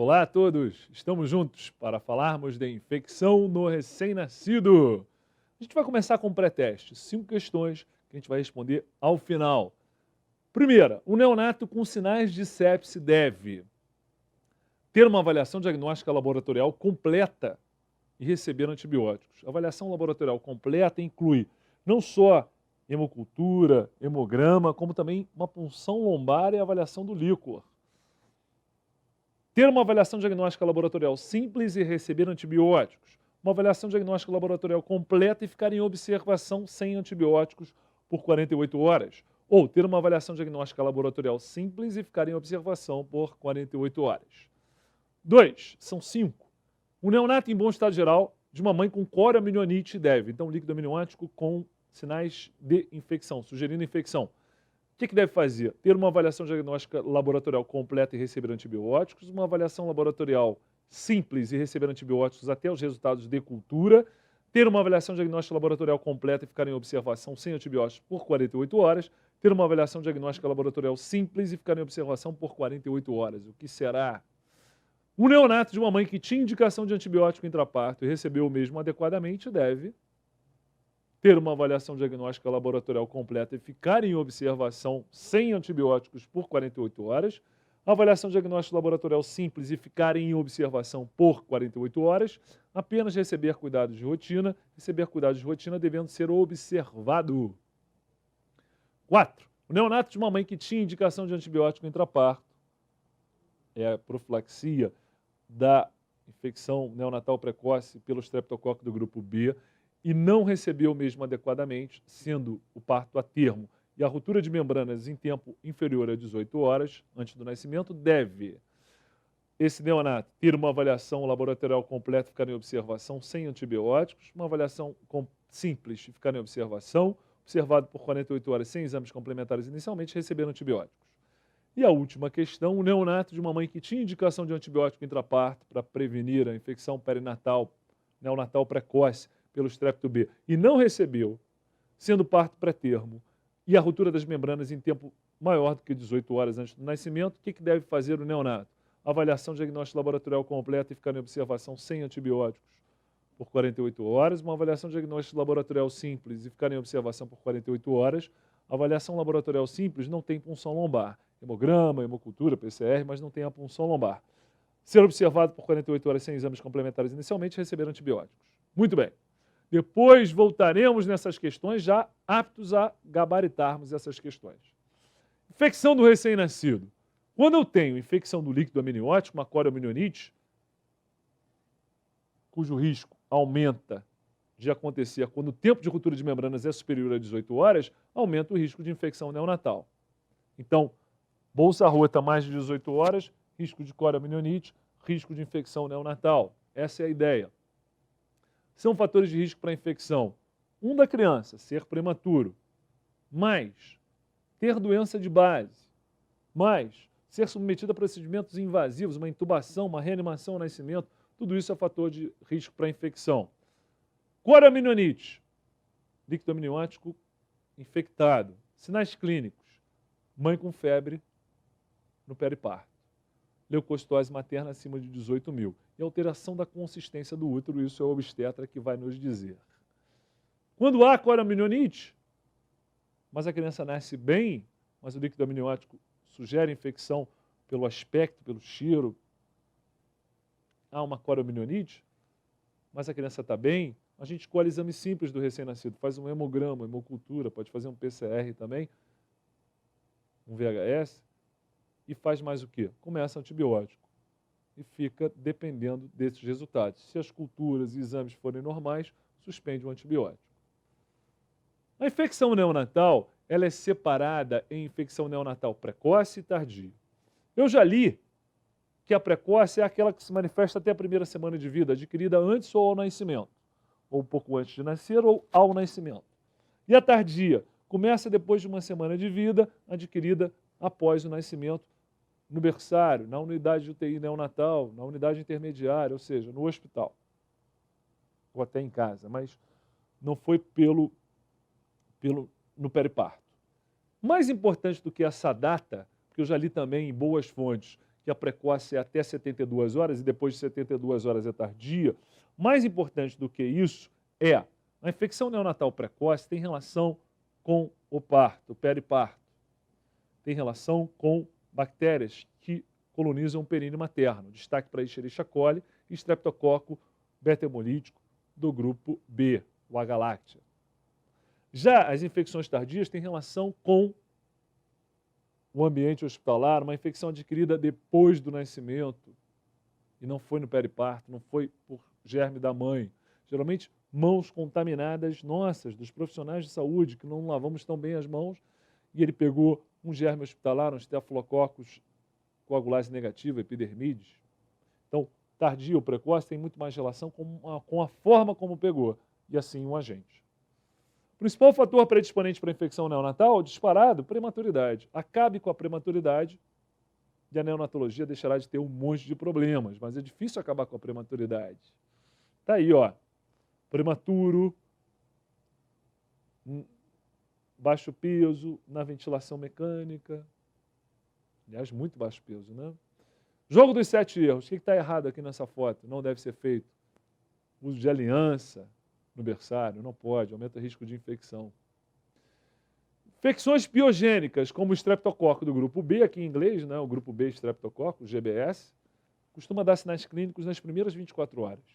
Olá a todos, estamos juntos para falarmos de infecção no recém-nascido. A gente vai começar com um pré-teste, 5 questões que a gente vai responder ao final. Primeira, o neonato com sinais de sepse deve ter uma avaliação diagnóstica laboratorial completa e receber antibióticos. A avaliação laboratorial completa inclui não só hemocultura, hemograma, como também uma punção lombar e avaliação do líquor. Ter uma avaliação diagnóstica laboratorial simples e receber antibióticos. Uma avaliação diagnóstica laboratorial completa e ficar em observação sem antibióticos por 48 horas. Ou ter uma avaliação diagnóstica laboratorial simples e ficar em observação por 48 horas. 2. São 5. O neonato em bom estado geral de uma mãe com corioamnionites deve, então líquido amniótico com sinais de infecção, sugerindo infecção. O que deve fazer? Ter uma avaliação diagnóstica laboratorial completa e receber antibióticos, uma avaliação laboratorial simples e receber antibióticos até os resultados de cultura, ter uma avaliação diagnóstica laboratorial completa e ficar em observação sem antibióticos por 48 horas, ter uma avaliação diagnóstica laboratorial simples e ficar em observação por 48 horas. O que será? O neonato de uma mãe que tinha indicação de antibiótico intraparto e recebeu o mesmo adequadamente deve ter uma avaliação diagnóstica laboratorial completa e ficar em observação sem antibióticos por 48 horas, avaliação diagnóstica laboratorial simples e ficar em observação por 48 horas, apenas receber cuidados de rotina devendo ser observado. 4. O neonato de uma mãe que tinha indicação de antibiótico intraparto, é a profilaxia da infecção neonatal precoce pelo streptococcus do grupo B, e não recebeu o mesmo adequadamente, sendo o parto a termo e a ruptura de membranas em tempo inferior a 18 horas antes do nascimento, deve esse neonato ter uma avaliação laboratorial completa e ficar em observação sem antibióticos, uma avaliação simples e ficar em observação, observado por 48 horas sem exames complementares inicialmente, receber antibióticos. E a última questão, o neonato de uma mãe que tinha indicação de antibiótico intraparto para prevenir a infecção perinatal, neonatal precoce, pelo strepto B e não recebeu, sendo parto pré-termo e a ruptura das membranas em tempo maior do que 18 horas antes do nascimento, o que deve fazer o neonato? Avaliação diagnóstica laboratorial completa e ficar em observação sem antibióticos por 48 horas, uma avaliação diagnóstica laboratorial simples e ficar em observação por 48 horas. A avaliação laboratorial simples não tem punção lombar, hemograma, hemocultura, PCR, mas não tem a punção lombar. Ser observado por 48 horas sem exames complementares inicialmente, receber antibióticos. Muito bem. Depois voltaremos nessas questões já aptos a gabaritarmos essas questões. Infecção do recém-nascido. Quando eu tenho infecção do líquido amniótico, uma corioamnionites, cujo risco aumenta de acontecer quando o tempo de ruptura de membranas é superior a 18 horas, aumenta o risco de infecção neonatal. Então, bolsa rota mais de 18 horas, risco de corioamnionites, risco de infecção neonatal. Essa é a ideia. São fatores de risco para a infecção. Um da criança, ser prematuro, mais ter doença de base, mais ser submetida a procedimentos invasivos, uma intubação, uma reanimação ao nascimento, tudo isso é fator de risco para a infecção. Corioamnionites, líquido amniótico infectado. Sinais clínicos, mãe com febre no periparto. Leucocitose materna acima de 18 mil. E alteração da consistência do útero, isso é o obstetra que vai nos dizer. Quando há corioamnionites, mas a criança nasce bem, mas o líquido amniótico sugere infecção pelo aspecto, pelo cheiro, há uma corioamnionites, mas a criança está bem, a gente escolhe exame simples do recém-nascido, faz um hemograma, hemocultura, pode fazer um PCR também, um VHS, e faz mais o quê? Começa antibiótico e fica dependendo desses resultados. Se as culturas e exames forem normais, suspende o antibiótico. A infecção neonatal, ela é separada em infecção neonatal precoce e tardia. Eu já li que a precoce é aquela que se manifesta até a primeira semana de vida, adquirida antes ou ao nascimento, ou um pouco antes de nascer ou ao nascimento. E a tardia começa depois de uma semana de vida, adquirida após o nascimento, no berçário, na unidade de UTI neonatal, na unidade intermediária, ou seja, no hospital, ou até em casa, mas não foi no periparto. Mais importante do que essa data, porque eu já li também em boas fontes, que a precoce é até 72 horas e depois de 72 horas é tardia. Mais importante do que isso é a infecção neonatal precoce tem relação com o parto, o periparto. Tem relação com bactérias que colonizam o períneo materno. Destaque para Escherichia coli e Streptococcus beta-hemolítico do grupo B, o H. lactea. Já as infecções tardias têm relação com o ambiente hospitalar, uma infecção adquirida depois do nascimento, e não foi no periparto, não foi por germe da mãe. Geralmente, mãos contaminadas nossas, dos profissionais de saúde, que não lavamos tão bem as mãos, e ele pegou um germe hospitalar, um Staphylococcus coagulase negativa, epidermides. Então, tardio ou precoce tem muito mais relação com a forma como pegou, e assim um agente. O principal fator predisponente para a infecção neonatal, disparado, prematuridade. Acabe com a prematuridade e a neonatologia deixará de ter um monte de problemas, mas é difícil acabar com a prematuridade. Tá aí, ó, prematuro, baixo peso, na ventilação mecânica, aliás, muito baixo peso, né? Jogo dos 7 erros, o que está errado aqui nessa foto? Não deve ser feito. Uso de aliança no berçário, não pode, aumenta o risco de infecção. Infecções piogênicas, como o Streptococcus do grupo B, aqui em inglês, né, o grupo B Streptococcus, GBS, costuma dar sinais clínicos nas primeiras 24 horas.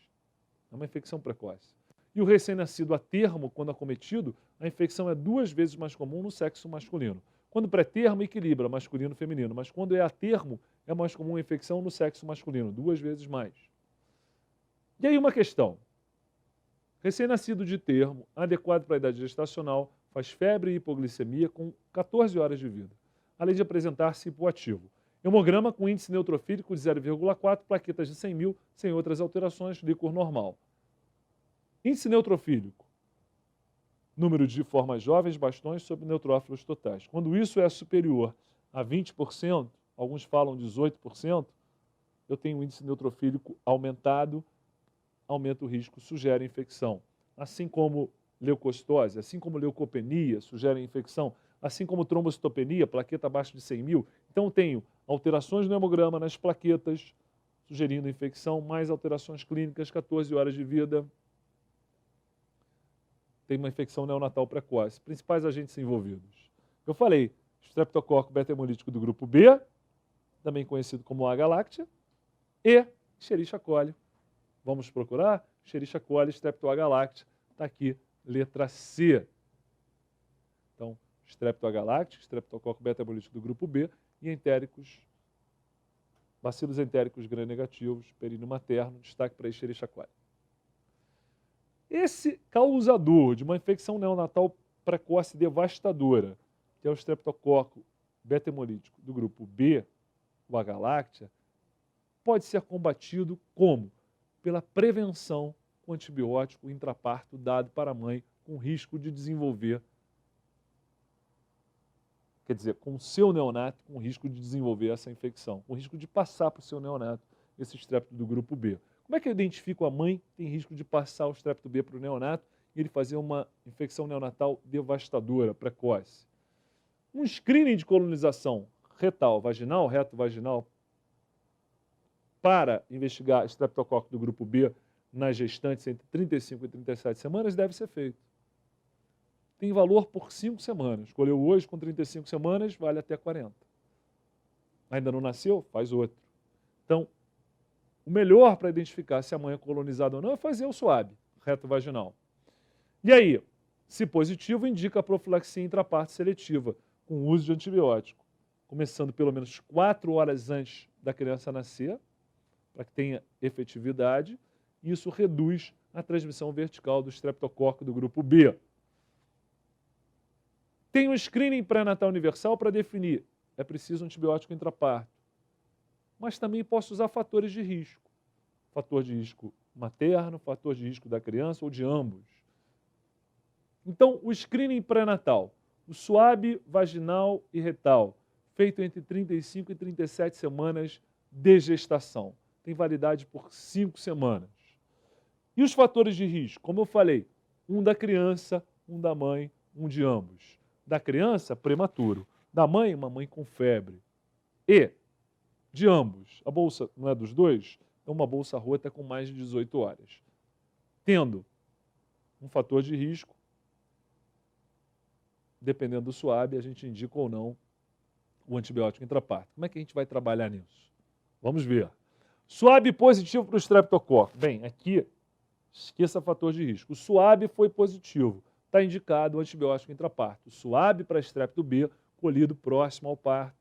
É uma infecção precoce. E o recém-nascido a termo, quando acometido, a infecção é 2 vezes mais comum no sexo masculino. Quando pré-termo, equilibra masculino e feminino, mas quando é a termo, é mais comum a infecção no sexo masculino, 2 vezes mais. E aí uma questão. Recém-nascido de termo, adequado para a idade gestacional, faz febre e hipoglicemia com 14 horas de vida, além de apresentar-se hipoativo. Hemograma com índice neutrofílico de 0,4, plaquetas de 100 mil, sem outras alterações, líquor normal. Índice neutrofílico. Número de formas jovens, bastões sobre neutrófilos totais. Quando isso é superior a 20%, alguns falam 18%, eu tenho um índice neutrofílico aumentado, aumenta o risco, sugere infecção. Assim como leucocitose, assim como leucopenia, sugere infecção, assim como trombocitopenia, plaqueta abaixo de 100 mil. Então, tenho alterações no hemograma, nas plaquetas, sugerindo infecção, mais alterações clínicas, 14 horas de vida. Tem uma infecção neonatal precoce. Principais agentes envolvidos. Eu falei, Streptococcus beta-hemolítico do grupo B, também conhecido como H. lactea, e Escherichia coli. Vamos procurar? Escherichia coli, Strepto H. lactea, está aqui, letra C. Então, Strepto H. lactea, Streptococcus beta-hemolítico do grupo B e entéricos, bacilos entéricos gram-negativos, períneo materno, destaque para Escherichia coli. Esse causador de uma infecção neonatal precoce devastadora, que é o Streptococcus beta-hemolítico do grupo B, o H. lactea, pode ser combatido como? Pela prevenção com antibiótico intraparto dado para a mãe com risco de desenvolver, quer dizer, com o seu neonato com risco de desenvolver essa infecção, com risco de passar para o seu neonato esse estrepto do grupo B. Como é que eu identifico a mãe que tem risco de passar o estrepto B para o neonato e ele fazer uma infecção neonatal devastadora, precoce? Um screening de colonização retal, vaginal, reto-vaginal, para investigar estreptococcus do grupo B nas gestantes entre 35 e 37 semanas deve ser feito. Tem valor por 5 semanas. Escolheu hoje com 35 semanas, vale até 40. Ainda não nasceu? Faz outro. Então, o melhor para identificar se a mãe é colonizada ou não é fazer o SWAB, reto-vaginal. E aí, se positivo, indica a profilaxia intraparto seletiva, com o uso de antibiótico, começando pelo menos 4 horas antes da criança nascer, para que tenha efetividade, e isso reduz a transmissão vertical do estreptococcus do grupo B. Tem um screening pré-natal universal para definir, é preciso um antibiótico intraparto. Mas também posso usar fatores de risco. Fator de risco materno, fator de risco da criança ou de ambos. Então, o screening pré-natal, o SWAB vaginal e retal, feito entre 35 e 37 semanas de gestação. Tem validade por 5 semanas. E os fatores de risco? Como eu falei, um da criança, um da mãe, um de ambos. Da criança, prematuro. Da mãe, uma mãe com febre. E de ambos. A bolsa não é dos dois? É uma bolsa rota com mais de 18 horas. Tendo um fator de risco, dependendo do SUAB, a gente indica ou não o antibiótico intraparto. Como é que a gente vai trabalhar nisso? Vamos ver. SUAB positivo para o estreptococcus. Bem, aqui, esqueça fator de risco. O SUAB foi positivo. Está indicado o antibiótico intraparto. SUAB para estrepto B, colhido próximo ao parto.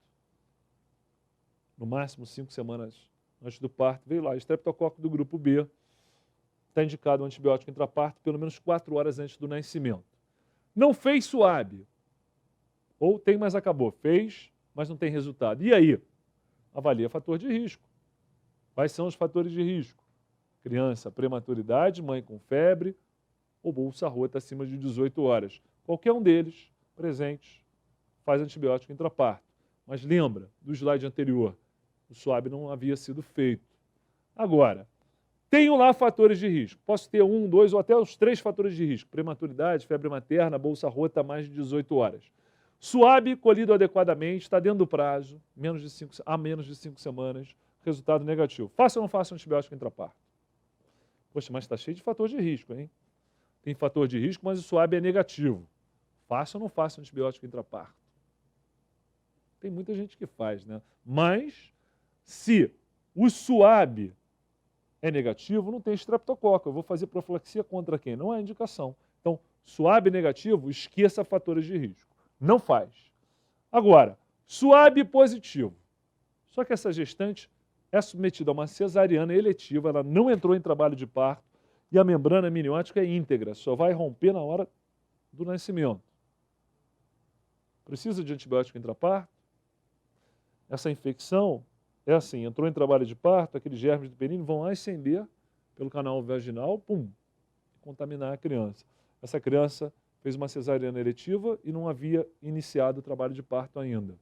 No máximo 5 semanas antes do parto, veio lá, estreptococcus do grupo B. Está indicado o antibiótico intraparto pelo menos 4 horas antes do nascimento. Não fez SUAB. Ou tem, mas acabou. Fez, mas não tem resultado. E aí? Avalia fator de risco. Quais são os fatores de risco? Criança, prematuridade, mãe com febre ou bolsa rota acima de 18 horas. Qualquer um deles, presentes, faz antibiótico intraparto. Mas lembra do slide anterior, o SUAB não havia sido feito. Agora, tenho lá fatores de risco. Posso ter 1, 2 ou até os 3 fatores de risco. Prematuridade, febre materna, bolsa rota mais de 18 horas. SUAB colhido adequadamente, está dentro do prazo, menos de 5 semanas, resultado negativo. Faça ou não faça antibiótico intraparto? Poxa, mas está cheio de fator de risco, hein? Tem fator de risco, mas o SUAB é negativo. Faça ou não faça antibiótico intraparto? Tem muita gente que faz, né? Mas, se o SUAB é negativo, não tem estreptococcus. Eu vou fazer profilaxia contra quem? Não é indicação. Então, SUAB negativo, esqueça fatores de risco. Não faz. Agora, SUAB positivo. Só que essa gestante é submetida a uma cesariana eletiva, ela não entrou em trabalho de parto e a membrana amniótica é íntegra, só vai romper na hora do nascimento. Precisa de antibiótico intraparto? Essa infecção é assim, entrou em trabalho de parto, aqueles germes do períneo vão ascender pelo canal vaginal, pum, contaminar a criança. Essa criança fez uma cesariana eletiva e não havia iniciado o trabalho de parto ainda.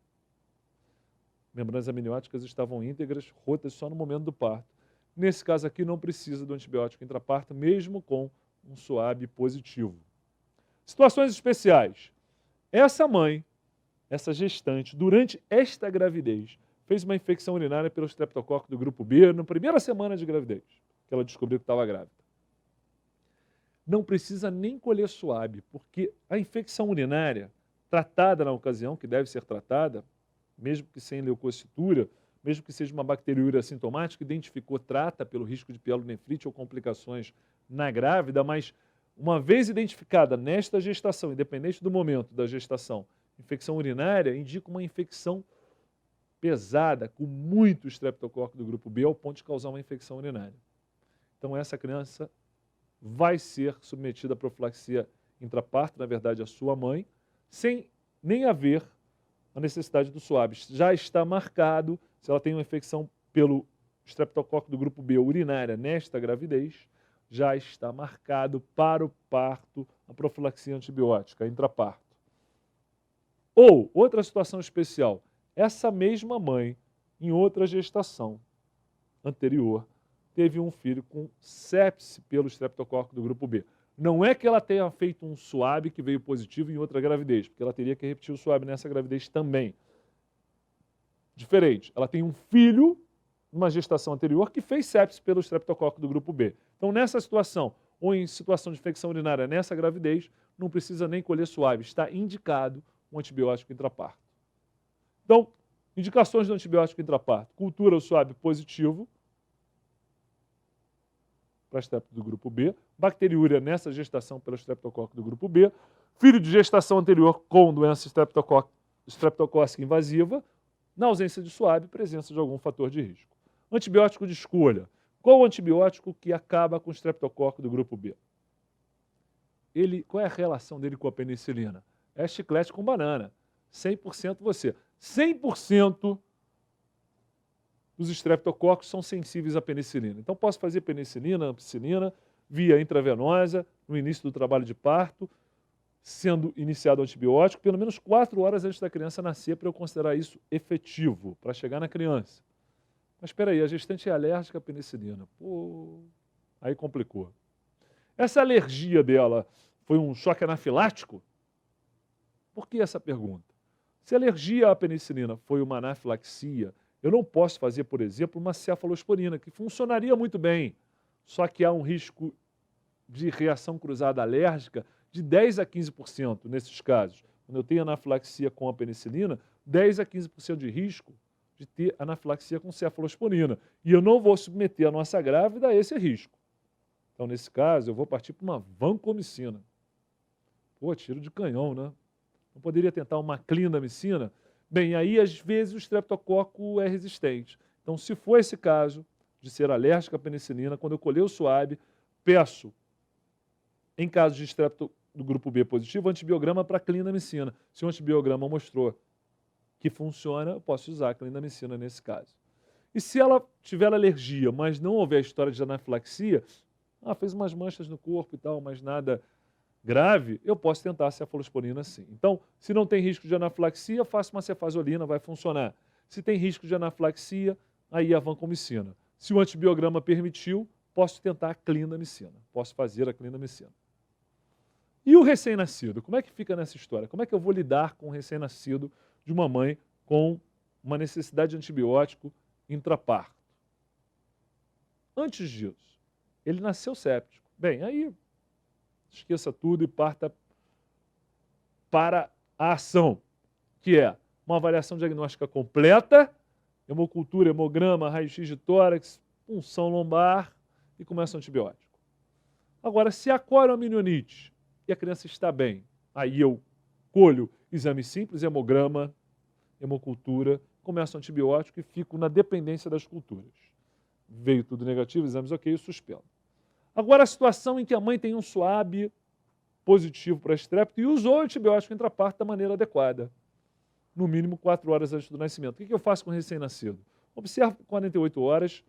Membranas amnióticas estavam íntegras, rotas só no momento do parto. Nesse caso aqui não precisa do antibiótico intraparto, mesmo com um SUAB positivo. Situações especiais. Essa mãe, essa gestante, durante esta gravidez, fez uma infecção urinária pelo estreptococcus do grupo B na primeira semana de gravidez, que ela descobriu que estava grávida. Não precisa nem colher SUAB, porque a infecção urinária, tratada na ocasião, que deve ser tratada, mesmo que sem leucocitura, mesmo que seja uma bacteriúria assintomática, identificou, trata pelo risco de pielonefrite ou complicações na grávida, mas uma vez identificada nesta gestação, independente do momento da gestação, infecção urinária indica uma infecção pesada, com muito estreptococcus do grupo B, ao ponto de causar uma infecção urinária. Então essa criança vai ser submetida à profilaxia intraparto, na verdade a sua mãe, sem nem haver a necessidade do SUAB. Já está marcado, se ela tem uma infecção pelo estreptococcus do grupo B urinária nesta gravidez, já está marcado para o parto a profilaxia antibiótica intraparto. Ou, outra situação especial, essa mesma mãe, em outra gestação anterior, teve um filho com sepse pelo estreptococcus do grupo B. Não é que ela tenha feito um SUAB que veio positivo em outra gravidez, porque ela teria que repetir o SUAB nessa gravidez também. Diferente, ela tem um filho, numa gestação anterior, que fez sepse pelo estreptococcus do grupo B. Então, nessa situação, ou em situação de infecção urinária nessa gravidez, não precisa nem colher SUAB, está indicado um antibiótico intraparto. Então, indicações do antibiótico intraparto. Cultura ou SUAB positivo, para estrepto do grupo B, bacteriúria nessa gestação pelo estreptococcus do grupo B, filho de gestação anterior com doença estreptocócica invasiva, na ausência de SUAB, presença de algum fator de risco. Antibiótico de escolha. Qual o antibiótico que acaba com o estreptococcus do grupo B? Qual é a relação dele com a penicilina? É chiclete com banana. 100% você. 100% dos estreptococcus são sensíveis à penicilina. Então, posso fazer penicilina, ampicilina, via intravenosa, no início do trabalho de parto, sendo iniciado o antibiótico, pelo menos 4 horas antes da criança nascer, para eu considerar isso efetivo, para chegar na criança. Mas espera aí, a gestante é alérgica à penicilina. Pô, aí complicou. Essa alergia dela foi um choque anafilático? Por que essa pergunta? Se a alergia à penicilina foi uma anafilaxia, Eu não posso fazer, por exemplo, uma cefalosporina, que funcionaria muito bem, só que há um risco de reação cruzada alérgica de 10 a 15% nesses casos. Quando eu tenho anafilaxia com a penicilina, 10 a 15% de risco de ter anafilaxia com cefalosporina. E eu não vou submeter a nossa grávida a esse risco. Então, nesse caso, eu vou partir para uma vancomicina. Pô, tiro de canhão, né? Não poderia tentar uma clindamicina? Bem, aí às vezes o estreptococo é resistente. Então, se for esse caso de ser alérgico à penicilina, quando eu colher o SUAB, peço, em caso de estrepto do grupo B positivo, antibiograma para clindamicina. Se o antibiograma mostrou que funciona, eu posso usar a clindamicina nesse caso. E se ela tiver alergia, mas não houver história de anafilaxia, fez umas manchas no corpo e tal, mas nada grave, eu posso tentar a cefalosporina sim. Então, se não tem risco de anafilaxia, faço uma cefazolina, vai funcionar. Se tem risco de anafilaxia, aí a vancomicina. Se o antibiograma permitiu, posso tentar a clindamicina. Posso fazer a clindamicina. E o recém-nascido? Como é que fica nessa história? Como é que eu vou lidar com o recém-nascido de uma mãe com uma necessidade de antibiótico intraparto? Antes disso, ele nasceu séptico. Bem, aí esqueça tudo e parta para a ação, que é uma avaliação diagnóstica completa, hemocultura, hemograma, raio-x de tórax, punção lombar e começa o antibiótico. Agora, se há coroamnionites e a criança está bem, aí eu colho exame simples, hemograma, hemocultura, começo o antibiótico e fico na dependência das culturas. Veio tudo negativo, exames ok, eu suspendo. Agora, a situação em que a mãe tem um SUAB positivo para estrépito e usou o antibiótico intraparto da maneira adequada, no mínimo 4 horas antes do nascimento. O que eu faço com o recém-nascido? Observo 48 horas,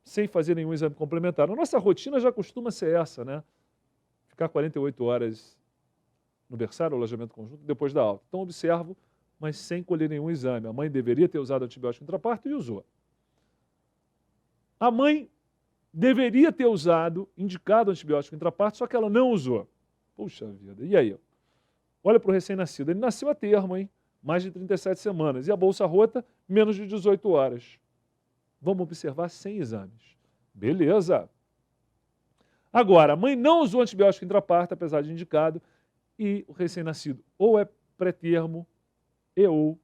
sem fazer nenhum exame complementar. A nossa rotina já costuma ser essa, né? Ficar 48 horas no berçário, alojamento conjunto, depois da alta. Então, observo, mas sem colher nenhum exame. A mãe deveria ter usado antibiótico intraparto e usou. A mãe deveria ter indicado antibiótico intraparto, só que ela não usou. Puxa vida, e aí? Olha para o recém-nascido, ele nasceu a termo, hein? Mais de 37 semanas. E a bolsa rota, menos de 18 horas. Vamos observar sem exames. Beleza. Agora, a mãe não usou antibiótico intraparto, apesar de indicado, e o recém-nascido ou é pré-termo ou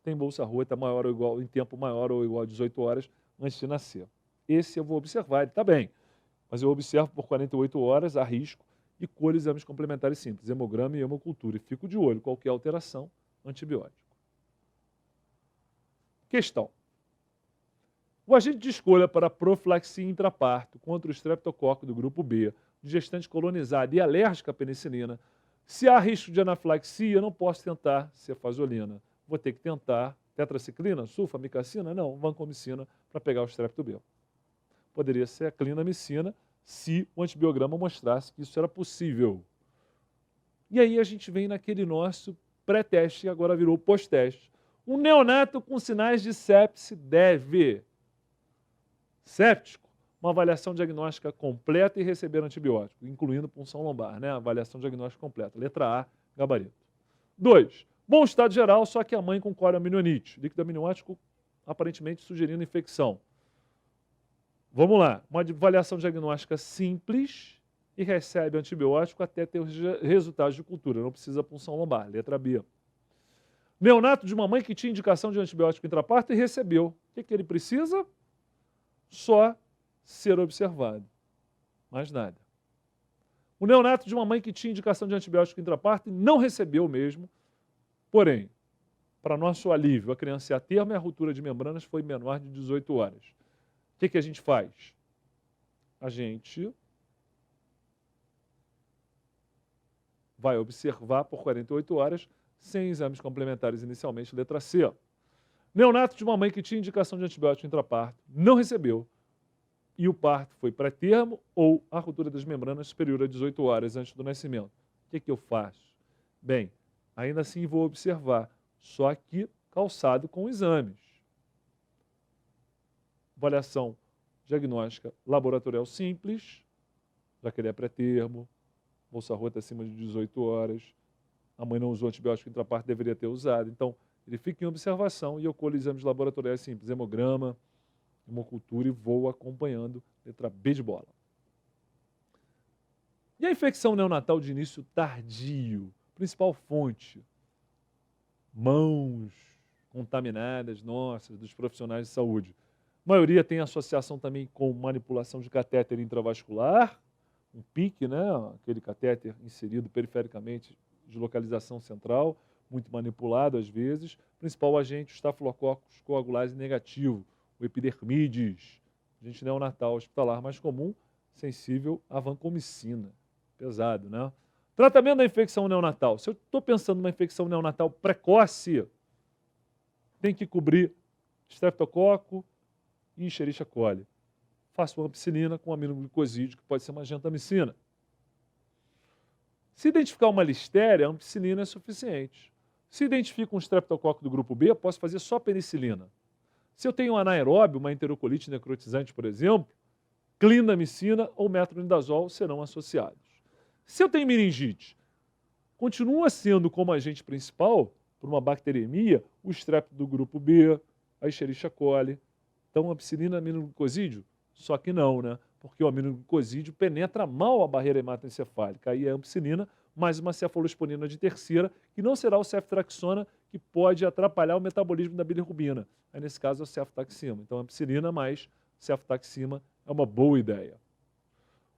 tem bolsa rota maior ou igual, em tempo maior ou igual a 18 horas antes de nascer. Esse eu vou observar, ele está bem. Mas eu observo por 48 horas, a risco, e colho exames complementares simples, hemograma e hemocultura. E fico de olho, qualquer alteração, antibiótico. Questão. O agente de escolha para profilaxia intraparto contra o estreptococo do grupo B, de gestante colonizada e alérgica à penicilina, se há risco de anafilaxia, eu não posso tentar cefazolina. Vou ter que tentar tetraciclina, sulfamicacina? Não, vancomicina para pegar o estrepto B. Poderia ser a clindamicina se o antibiograma mostrasse que isso era possível. E aí a gente vem naquele nosso pré-teste, agora virou pós-teste. Um neonato com sinais de sepse deve, séptico, uma avaliação diagnóstica completa e receber antibiótico, incluindo punção lombar, né? Avaliação diagnóstica completa. Letra A, gabarito. 2. Bom estado geral, só que a mãe com coroamnionites. Líquido amniótico aparentemente sugerindo infecção. Vamos lá. Uma avaliação diagnóstica simples e recebe antibiótico até ter os resultados de cultura. Não precisa punção lombar. Letra B. Neonato de uma mãe que tinha indicação de antibiótico intraparto e recebeu. O que ele precisa? Só ser observado. Mais nada. O neonato de uma mãe que tinha indicação de antibiótico intraparto e não recebeu mesmo. Porém, para nosso alívio, a criança ia a termo e a ruptura de membranas foi menor de 18 horas. O que a gente faz? A gente vai observar por 48 horas sem exames complementares inicialmente, letra C. Neonato de uma mãe que tinha indicação de antibiótico intraparto não recebeu e o parto foi pré-termo ou a ruptura das membranas superior a 18 horas antes do nascimento. O que eu faço? Bem, ainda assim vou observar, só que calçado com exames. Avaliação diagnóstica laboratorial simples, já que ele é pré-termo, bolsa rota acima de 18 horas, a mãe não usou antibiótico intraparto, deveria ter usado. Então, Ele fica em observação e eu colho exames laboratoriais simples, hemograma, hemocultura e vou acompanhando. Letra B de bola. E a infecção neonatal de início tardio? Principal fonte? Mãos contaminadas, nossas, dos profissionais de saúde. A maioria tem associação também com manipulação de catéter intravascular, um PIC, né? Aquele catéter inserido perifericamente de localização central, muito manipulado às vezes. Principal agente, o Staphylococcus coagulase negativo, o epidermides. Agente neonatal hospitalar mais comum, sensível à vancomicina. Pesado, né? Tratamento da infecção neonatal. Se eu estou pensando numa infecção neonatal precoce, tem que cobrir streptococo e Escherichia coli. Faço uma ampicilina com aminoglicosídeo, que pode ser uma gentamicina. Se identificar uma listéria, a ampicilina é suficiente. Se identifica um streptococo do grupo B, eu posso fazer só penicilina. Se eu tenho um anaeróbio, uma enterocolite necrotizante, por exemplo, clindamicina ou metronidazol serão associados. Se eu tenho meningite, continua sendo como agente principal, por uma bacteremia, o strep do grupo B, a Escherichia coli. Então, ampicilina, aminoglicosídeo? Só que não, né? Porque o aminoglicosídeo penetra mal a barreira hematoencefálica. Aí é a ampicilina, mais uma cefalosporina de terceira, que não será o ceftriaxona, que pode atrapalhar o metabolismo da bilirrubina. Aí, nesse caso, é o cefotaxima. Então, ampicilina mais cefotaxima é uma boa ideia.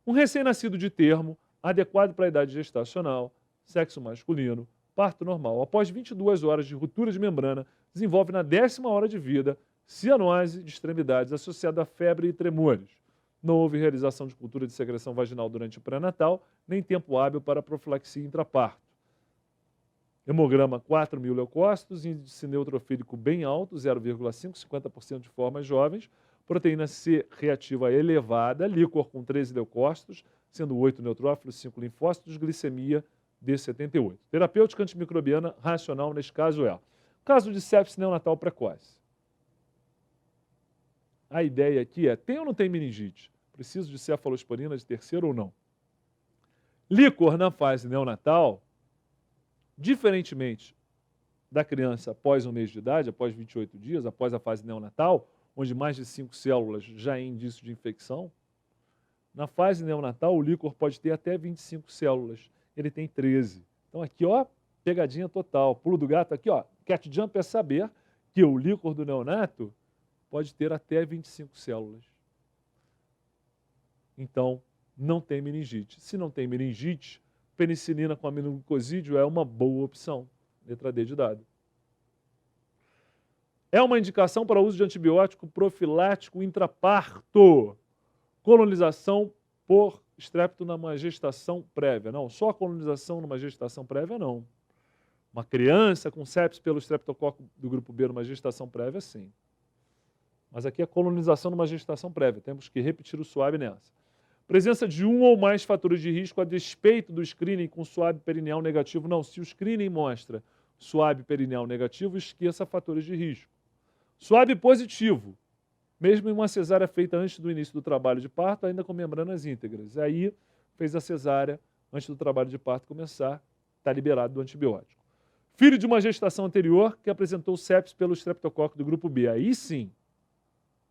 Um recém-nascido de termo, adequado para a idade gestacional, sexo masculino, parto normal, após 22 horas de ruptura de membrana, desenvolve na 10ª hora de vida cianose de extremidades associada a febre e tremores. Não houve realização de cultura de secreção vaginal durante o pré-natal, nem tempo hábil para profilaxia intraparto. Hemograma 4.000 leucócitos, índice neutrofílico bem alto, 0,5, 50% de formas jovens, proteína C reativa elevada, líquor com 13 leucócitos, sendo 8 neutrófilos, 5 linfócitos, glicemia de 78. Terapêutica antimicrobiana racional neste caso é caso de sepsis neonatal precoce. A ideia aqui é, tem ou não tem meningite? Preciso de cefalosporina de terceira ou não? Líquor na fase neonatal, diferentemente da criança após um mês de idade, após 28 dias, após a fase neonatal, onde mais de 5 células já é indício de infecção, na fase neonatal o líquor pode ter até 25 células, ele tem 13. Então aqui, ó, pegadinha total. Pulo do gato aqui, ó, cat jump é saber que o líquor do neonato pode ter até 25 células. Então, não tem meningite. Se não tem meningite, penicilina com aminoglicosídeo é uma boa opção. Letra D de dado. É uma indicação para uso de antibiótico profilático intraparto. Colonização por estrépito numa gestação prévia. Não, só a colonização numa gestação prévia, não. Uma criança com sepsis pelo estreptococo do grupo B numa gestação prévia, sim. Mas aqui é colonização numa gestação prévia. Temos que repetir o SWAB nessa. Presença de um ou mais fatores de risco a despeito do screening com SWAB perineal negativo. Não, se o screening mostra SWAB perineal negativo, esqueça fatores de risco. SWAB positivo, mesmo em uma cesárea feita antes do início do trabalho de parto, ainda com membranas íntegras. Aí, fez a cesárea antes do trabalho de parto começar, está liberado do antibiótico. Filho de uma gestação anterior que apresentou sepsis pelo estreptococo do grupo B. Aí sim,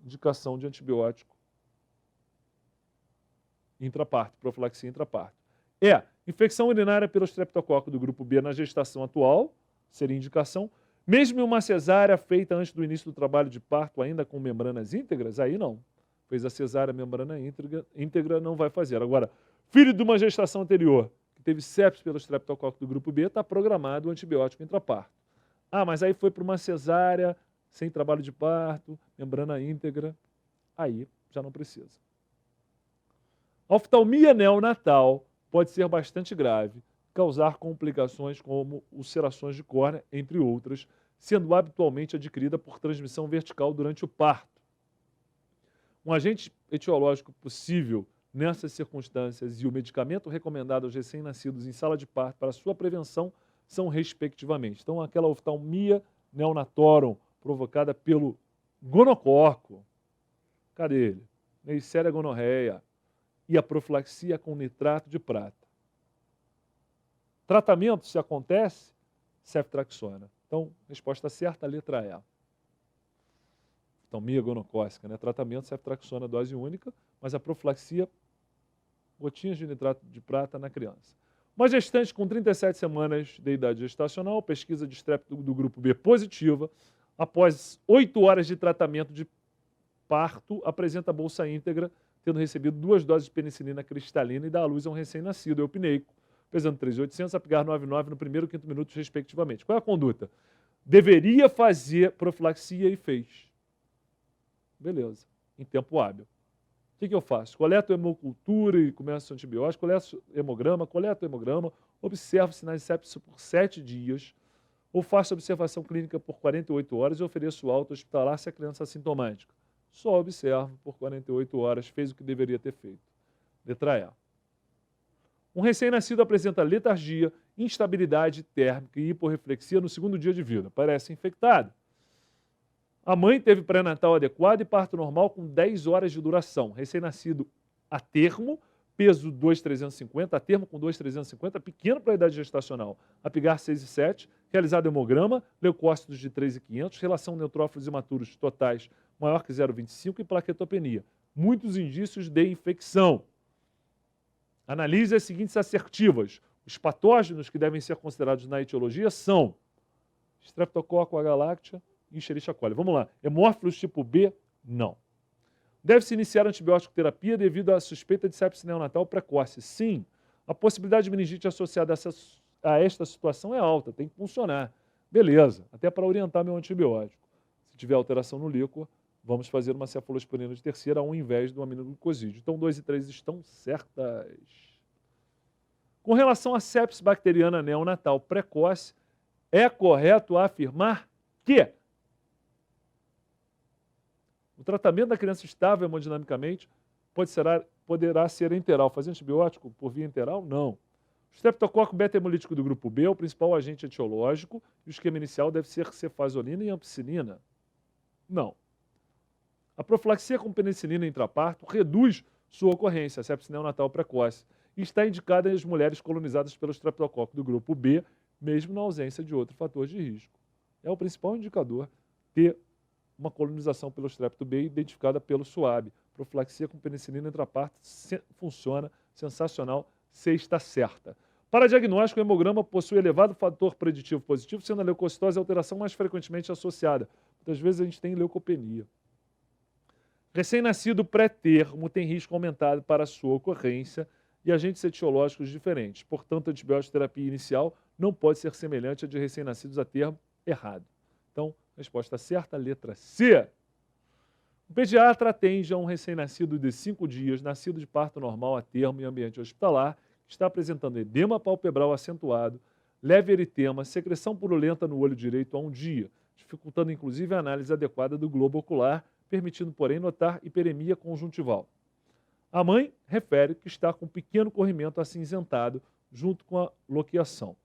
indicação de antibiótico intraparto, profilaxia intraparto. Infecção urinária pelo estreptococo do grupo B na gestação atual, seria indicação. Mesmo em uma cesárea feita antes do início do trabalho de parto, ainda com membranas íntegras, aí não. Fez a cesárea, membrana íntegra, não vai fazer. Agora, filho de uma gestação anterior, que teve sepsis pelo estreptococo do grupo B, está programado o antibiótico intraparto. Mas aí foi para uma cesárea, sem trabalho de parto, membrana íntegra, aí já não precisa. A oftalmia neonatal pode ser bastante grave, causar complicações como ulcerações de córnea, entre outras, sendo habitualmente adquirida por transmissão vertical durante o parto. Um agente etiológico possível nessas circunstâncias e o medicamento recomendado aos recém-nascidos em sala de parto para sua prevenção são respectivamente. Então, aquela oftalmia neonatorum provocada pelo gonococo, cadê ele? Neisseria gonorreia, e a profilaxia com nitrato de prata. Tratamento, se acontece, ceftriaxona. Então, resposta certa, letra E. Oftalmia gonocócica, né? Tratamento ceftriaxona dose única, mas a profilaxia, gotinhas de nitrato de prata na criança. Uma gestante com 37 semanas de idade gestacional, pesquisa de estrep do grupo B positiva, após 8 horas de tratamento de parto, apresenta a bolsa íntegra, tendo recebido 2 doses de penicilina cristalina e dá à luz a um recém-nascido eupineico, pesando 3.800, Apgar 9,9 no primeiro e quinto minutos, respectivamente. Qual é a conduta? Deveria fazer profilaxia e fez. Beleza, em tempo hábil. O que eu faço? Coleto hemocultura e começo antibiótico, coleto hemograma, observo sinais de sepsis por 7 dias, ou faço observação clínica por 48 horas e ofereço alta hospitalar se a criança é assintomática. Só observo por 48 horas, fez o que deveria ter feito. Letra E. Um recém-nascido apresenta letargia, instabilidade térmica e hiporreflexia no segundo dia de vida. Parece infectado. A mãe teve pré-natal adequado e parto normal com 10 horas de duração. Recém-nascido a termo, peso 2.350, a termo com 2.350, pequeno para a idade gestacional. Apgar 6,7, realizado hemograma, leucócitos de 3.500, relação neutrófilos imaturos totais maior que 0,25 e plaquetopenia. Muitos indícios de infecção. Analise as seguintes assertivas. Os patógenos que devem ser considerados na etiologia são Streptococcus agalactiae e Escherichia coli. Vamos lá. Hemófilos tipo B? Não. Deve-se iniciar antibiótico terapia devido à suspeita de sepsis neonatal precoce? Sim. A possibilidade de meningite associada a esta situação é alta, tem que funcionar. Beleza, até para orientar meu antibiótico. Se tiver alteração no líquor, vamos fazer uma cefalosporina de terceira ao invés do aminoglucosídeo. Então, 2 e 3 estão certas. Com relação à sepsis bacteriana neonatal precoce, é correto afirmar que o tratamento da criança estável hemodinamicamente poderá ser enteral. Fazer antibiótico por via enteral? Não. O Streptococcus beta-hemolítico do grupo B é o principal agente etiológico e o esquema inicial deve ser cefazolina e ampicilina? Não. A profilaxia com penicilina intraparto reduz sua ocorrência, a sepsis neonatal precoce, e está indicada em mulheres colonizadas pelo Streptococcus do grupo B, mesmo na ausência de outro fator de risco. É o principal indicador ter uma colonização pelo Strepto B identificada pelo SUAB. Profilaxia com penicilina intraparto funciona, sensacional, C está certa. Para diagnóstico, o hemograma possui elevado fator preditivo positivo, sendo a leucocitose a alteração mais frequentemente associada. Muitas vezes a gente tem leucopenia. Recém-nascido pré-termo tem risco aumentado para sua ocorrência e agentes etiológicos diferentes. Portanto, a antibiótico terapia inicial não pode ser semelhante à de recém-nascidos a termo errado. Então, resposta certa, letra C. O pediatra atende a um recém-nascido de 5 dias, nascido de parto normal a termo em ambiente hospitalar, que está apresentando edema palpebral acentuado, leve eritema, secreção purulenta no olho direito há um dia, dificultando inclusive a análise adequada do globo ocular, permitindo, porém, notar hiperemia conjuntival. A mãe refere que está com um pequeno corrimento acinzentado junto com a loquiação.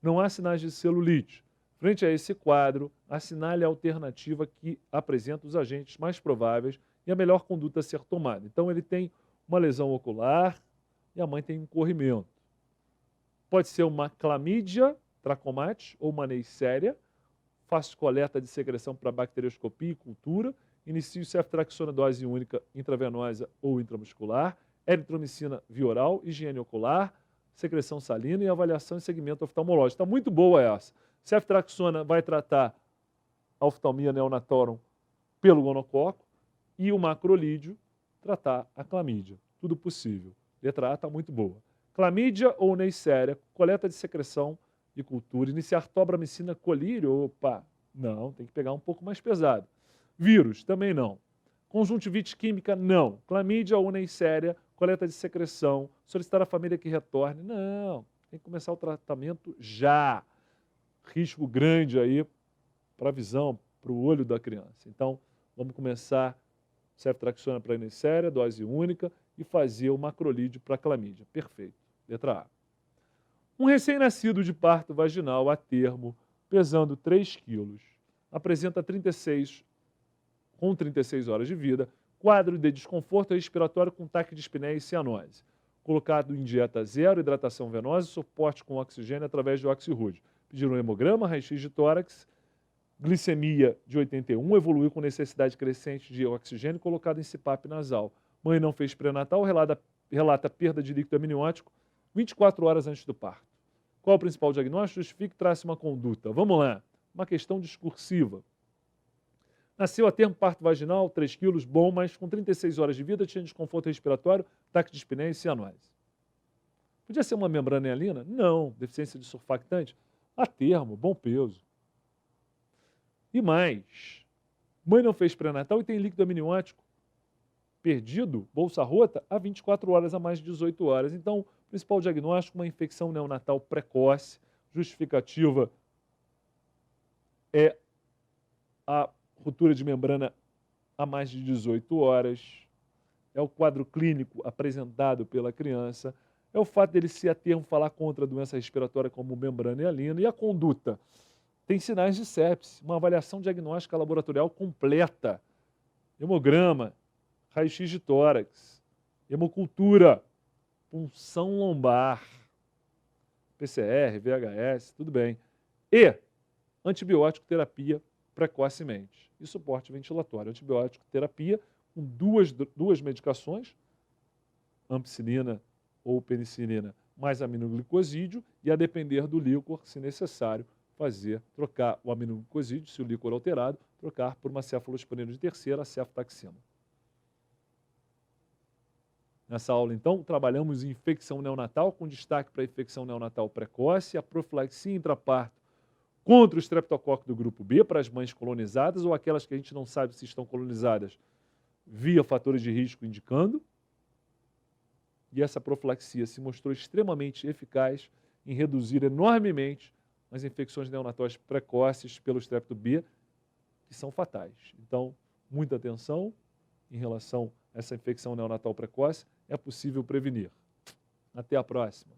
Não há sinais de celulite. Frente a esse quadro, assinale a alternativa que apresenta os agentes mais prováveis e a melhor conduta a ser tomada. Então, ele tem uma lesão ocular e a mãe tem um corrimento. Pode ser uma clamídia tracomate ou uma neisseria. Faço coleta de secreção para bacterioscopia e cultura. Inicio ceftriaxona dose única intravenosa ou intramuscular. Eritromicina via oral, higiene ocular, secreção salina e avaliação e segmento oftalmológico. Está muito boa essa. Ceftriaxona vai tratar a oftalmia neonatorum pelo gonococo e o macrolídeo tratar a clamídia. Tudo possível. Letra A está muito boa. Clamídia ou neisseria, coleta de secreção e cultura. Iniciar tobramicina colírio, opa, não, tem que pegar um pouco mais pesado. Vírus, também não. Conjuntivite química, não. Clamídia ou neisseria, coleta de secreção. Solicitar a família que retorne, não. Tem que começar o tratamento já. Risco grande aí para a visão, para o olho da criança. Então, vamos começar ceftriaxona para a neisseria, dose única, e fazer o macrolídeo para a clamídia. Perfeito. Letra A. Um recém-nascido de parto vaginal a termo, pesando 3 quilos, apresenta 36 horas de vida, quadro de desconforto respiratório com taquidispneia e cianose. Colocado em dieta zero, hidratação venosa e suporte com oxigênio através do oxirrude. Pediram hemograma, raio-x de tórax, glicemia de 81, evoluiu com necessidade crescente de oxigênio colocado em CPAP nasal. Mãe não fez pré-natal, relata perda de líquido amniótico 24 horas antes do parto. Qual o principal diagnóstico? Justifique e trace uma conduta. Vamos lá. Uma questão discursiva. Nasceu a termo parto vaginal, 3 quilos, bom, mas com 36 horas de vida tinha desconforto respiratório, ataque de espinéia e cianose. Podia ser uma membrana hialina? Não. Deficiência de surfactante? A termo, bom peso. E mais, mãe não fez pré-natal e tem líquido amniótico perdido, bolsa rota, há 24 horas a mais de 18 horas. Então, principal diagnóstico, uma infecção neonatal precoce, justificativa é a ruptura de membrana há mais de 18 horas, é o quadro clínico apresentado pela criança, é o fato dele se a termo falar contra a doença respiratória como membrana hialina e a conduta. Tem sinais de sepse, uma avaliação diagnóstica laboratorial completa, hemograma, raio-x de tórax, hemocultura, punção lombar, PCR, VHS, tudo bem. E antibiótico terapia precocemente. E suporte ventilatório. Antibiótico terapia com duas medicações, ampicilina ou penicilina, mais aminoglicosídeo, e a depender do líquor, se necessário, trocar o aminoglicosídeo, se o líquor alterado, trocar por uma cefalosporina de terceira, a cefotaxima. Nessa aula, então, trabalhamos em infecção neonatal, com destaque para a infecção neonatal precoce, a profilaxia intraparto contra o estreptococo do grupo B, para as mães colonizadas ou aquelas que a gente não sabe se estão colonizadas via fatores de risco indicando. E essa profilaxia se mostrou extremamente eficaz em reduzir enormemente as infecções neonatais precoces pelo estrepto B, que são fatais. Então, muita atenção em relação a essa infecção neonatal precoce, é possível prevenir. Até a próxima.